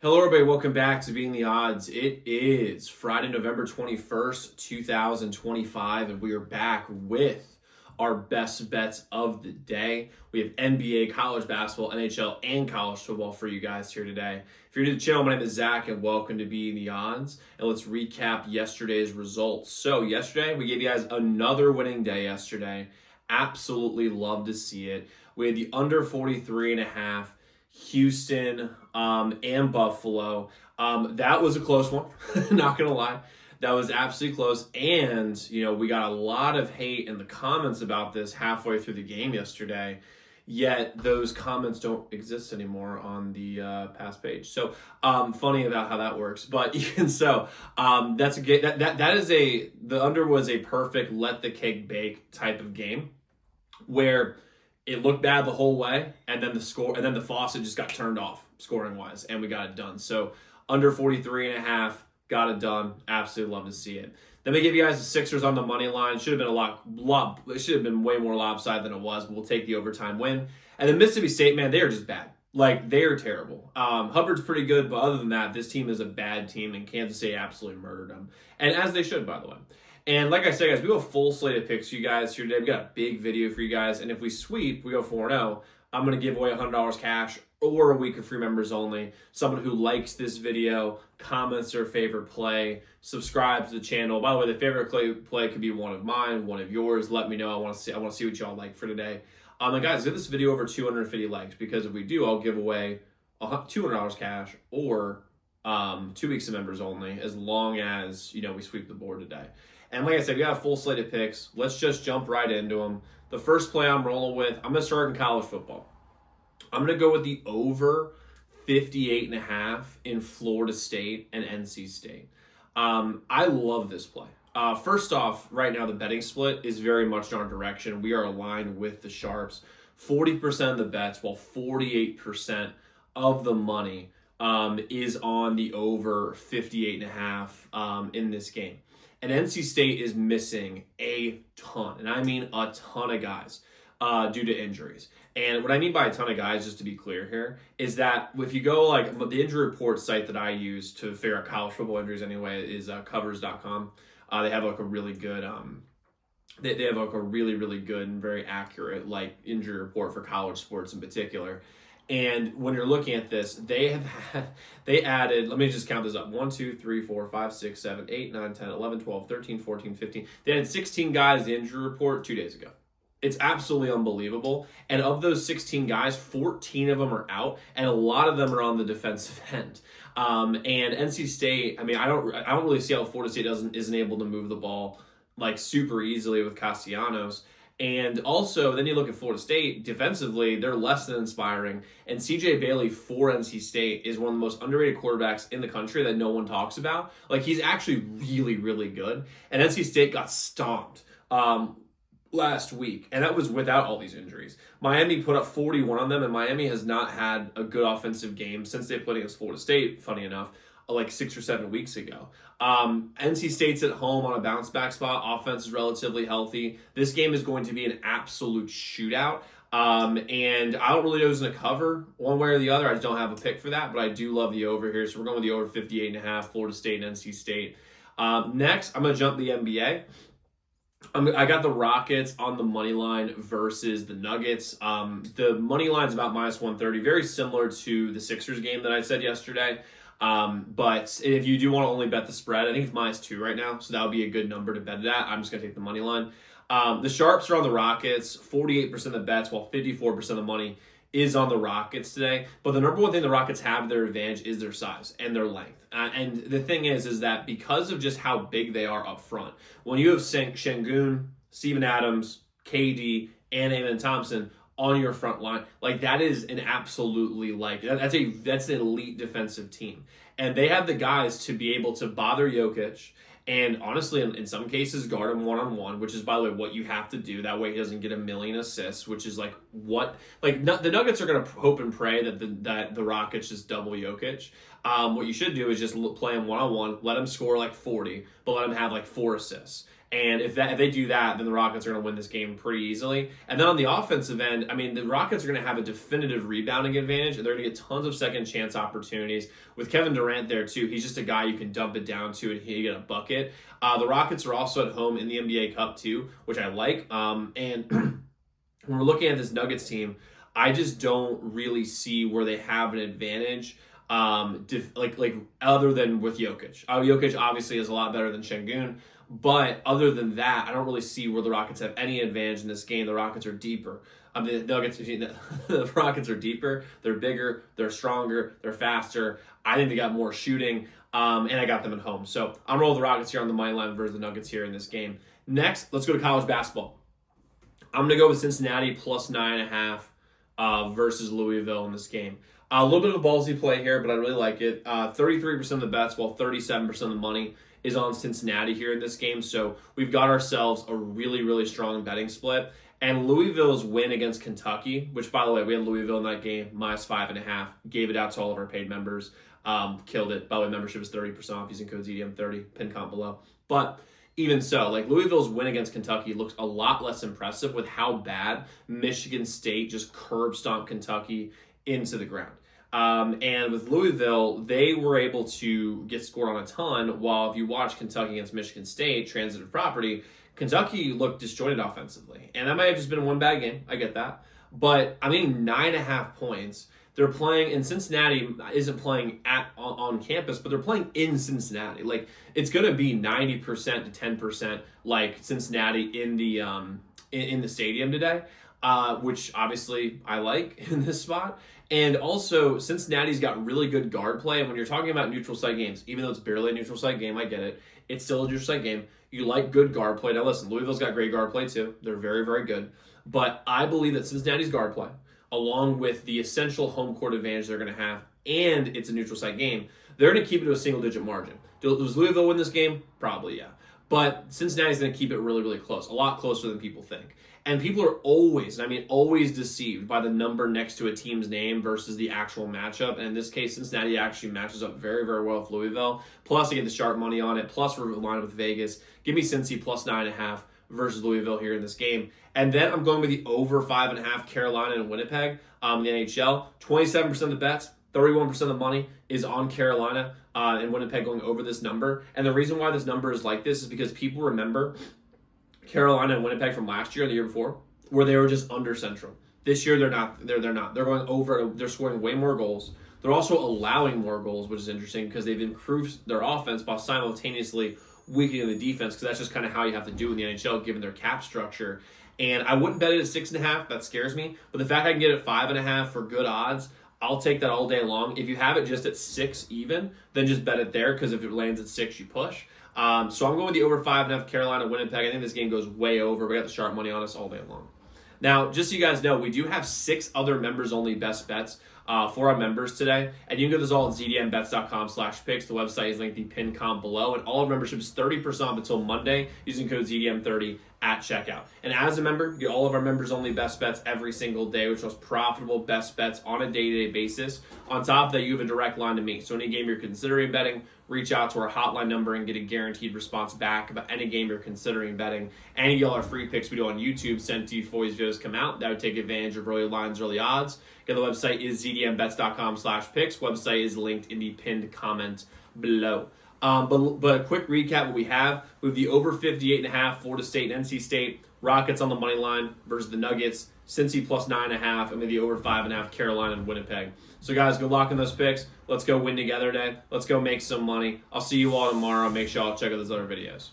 Hello, everybody. Welcome back to Being the Odds. It is Friday, November 21st, 2025, and we are back with our best bets of the day. We have NBA, college basketball, NHL, and college football for you guys here today. If you're new to the channel, my name is Zach, and welcome to Being the Odds. And let's recap yesterday's results. So yesterday, we gave you guys another winning day yesterday. Absolutely love to see it. We had the under 43.5. Houston and Buffalo. That was a close one, not gonna lie. That was absolutely close. And, we got a lot of hate in the comments about this halfway through the game yesterday. Yet those comments don't exist anymore on the past page. So funny about how that works. But that's a good the under was a perfect let the cake bake type of game where it looked bad the whole way, and then the faucet just got turned off scoring wise, and we got it done. So under 43.5, got it done. Absolutely love to see it. Then we give you guys the Sixers on the money line. Should have been it should have been way more lopsided than it was, but we'll take the overtime win. And then Mississippi State, man, they are just bad. Like, they are terrible. Hubbard's pretty good, but other than that, this team is a bad team, and Kansas State absolutely murdered them. And as they should, by the way. And like I said, guys, we have a full slate of picks for you guys here today. We got a big video for you guys. And if we sweep, we go 4-0, I'm going to give away $100 cash or a week of free members only. Someone who likes this video, comments their favorite play, subscribes to the channel. By the way, the favorite play could be one of mine, one of yours. Let me know. I want to see what y'all like for today. And guys, get this video over 250 likes, because if we do, I'll give away $200 cash or 2 weeks of members only, as long as we sweep the board today. And like I said, we got a full slate of picks. Let's just jump right into them. The first play I'm rolling with, I'm going to start in college football. I'm going to go with the over 58.5 in Florida State and NC State. I love this play. First off, right now the betting split is very much in our direction. We are aligned with the Sharps. 40% of the bets, while 48% of the money is on the over 58.5 in this game. And NC State is missing a ton, and I mean a ton of guys due to injuries. And what I mean by a ton of guys, just to be clear here, is that if you go the injury report site that I use to figure out college football injuries anyway is covers.com. They have a really good they have a really, really good and very accurate injury report for college sports in particular. And when you're looking at this, they added, let me just count this up, 1, 2, 3, 4, 5, 6, 7, 8, 9, 10, 11, 12, 13, 14, 15. They had 16 guys the injury report 2 days ago. It's absolutely unbelievable. And of those 16 guys, 14 of them are out, and a lot of them are on the defensive end. And NC State, I don't really see how Florida State isn't able to move the ball super easily with Castellanos. And also, then you look at Florida State, defensively, they're less than inspiring. And CJ Bailey for NC State is one of the most underrated quarterbacks in the country that no one talks about. He's actually really, really good. And NC State got stomped last week, and that was without all these injuries. Miami put up 41 on them, and Miami has not had a good offensive game since they played against Florida State, funny enough, 6 or 7 weeks ago. NC State's at home on a bounce back spot. Offense is relatively healthy. This game is going to be an absolute shootout. And I don't really know who's going to cover one way or the other. I just don't have a pick for that, but I do love the over here. So we're going with the over 58.5, Florida State and NC State. Next, I'm going to jump the NBA. I got the Rockets on the money line versus the Nuggets. The money line is about minus 130, very similar to the Sixers game that I said yesterday. But if you do want to only bet the spread, I think it's minus 2 right now, so that would be a good number to bet it at. I'm just going to take the money line. The Sharps are on the Rockets, 48% of the bets, while 54% of the money is on the Rockets today. But the number one thing the Rockets have to their advantage is their size and their length. And the thing is that because of just how big they are up front, when you have Şengün, Steven Adams, KD, and Amen Thompson on your front line, that is an absolutely that's an elite defensive team. And they have the guys to be able to bother Jokic and honestly, in some cases, guard him one-on-one, which is, by the way, what you have to do. That way he doesn't get a million assists, which is the Nuggets are going to hope and pray that the Rockets just double Jokic. What you should do is just play him one-on-one, let him score 40, but let him have 4 assists. And if they do that, then the Rockets are going to win this game pretty easily. And then on the offensive end, I mean, the Rockets are going to have a definitive rebounding advantage, and they're going to get tons of second chance opportunities. With Kevin Durant there, too, he's just a guy you can dump it down to and he get a bucket. The Rockets are also at home in the NBA Cup, too, which I like. And when we're looking at this Nuggets team, I just don't really see where they have an advantage. Like other than with Jokic. Jokic obviously is a lot better than Şengün, but other than that, I don't really see where the Rockets have any advantage in this game. The Rockets are deeper. The Rockets are deeper. They're bigger. They're stronger. They're faster. I think they got more shooting, and I got them at home. So I'm rolling the Rockets here on the money line versus the Nuggets here in this game. Next, let's go to college basketball. I'm going to go with Cincinnati plus 9.5 versus Louisville in this game. A little bit of a ballsy play here, but I really like it. 33% of the bets, while 37% of the money is on Cincinnati here in this game. So we've got ourselves a really, really strong betting split. And Louisville's win against Kentucky, which, by the way, we had Louisville in that game, minus 5.5. Gave it out to all of our paid members. Killed it. By the way, membership is 30% off using code ZDM30, pin comp below. But even so, like Louisville's win against Kentucky looks a lot less impressive with how bad Michigan State just curb stomped Kentucky into the ground. And with Louisville, they were able to get scored on a ton, while if you watch Kentucky against Michigan State, transitive property, Kentucky looked disjointed offensively. And that might have just been one bad game. I get that. But, I mean, 9.5 points. They're playing, and Cincinnati isn't playing on campus, but they're playing in Cincinnati. Like, it's going to be 90% to 10% like Cincinnati in the stadium today, which obviously I like in this spot. And also, Cincinnati's got really good guard play. And when you're talking about neutral site games, even though it's barely a neutral site game, I get it. It's still a neutral site game. You like good guard play. Now listen, Louisville's got great guard play too. They're very, very good. But I believe that Cincinnati's guard play, along with the essential home court advantage they're going to have, and it's a neutral site game, they're going to keep it to a single-digit margin. Does Louisville win this game? Probably, yeah. But Cincinnati's going to keep it really, really close, a lot closer than people think. And people are always deceived by the number next to a team's name versus the actual matchup. And in this case, Cincinnati actually matches up very, very well with Louisville. Plus, I get the sharp money on it. Plus, we're aligned with Vegas. Give me Cincy plus 9.5 versus Louisville here in this game. And then I'm going with the over 5.5 Carolina and Winnipeg in the NHL. 27% of the bets, 31% of the money is on Carolina and Winnipeg going over this number. And the reason why this number is like this is because people remember Carolina and Winnipeg from last year, the year before, where they were just under Central. This year, they're not. They're not. They're going over. They're scoring way more goals. They're also allowing more goals, which is interesting because they've improved their offense while simultaneously weakening the defense, because that's just kind of how you have to do in the NHL given their cap structure. And I wouldn't bet it at 6.5. That scares me. But the fact I can get it at 5.5 for good odds, I'll take that all day long. If you have it just at 6 even, then just bet it there, because if it lands at 6, you push. So I'm going with the over 5.5 Carolina Winnipeg. I think this game goes way over. We got the sharp money on us all day long. Now, just so you guys know, we do have 6 other members-only best bets for our members today. And you can get this all at zdmbets.com/picks. The website is linked in the pinned comment below. And all our membership is 30% off until Monday using code ZDM30 at checkout. And as a member, you get all of our members-only best bets every single day, which are profitable best bets on a day-to-day basis. On top of that, you have a direct line to me. So any game you're considering betting, reach out to our hotline number and get a guaranteed response back about any game you're considering betting. Any of y'all are free picks we do on YouTube sent to you before these videos come out. That would take advantage of early lines, early odds. Again, the website is zdmbets.com/picks. Website is linked in the pinned comment below. But a quick recap what we have. We have the over 58.5 Florida State and NC State. Rockets on the money line versus the Nuggets. Cincy plus 9.5, and then the over 5.5 Carolina and Winnipeg. So guys, good luck in those picks. Let's go win together today. Let's go make some money. I'll see you all tomorrow. Make sure y'all check out those other videos.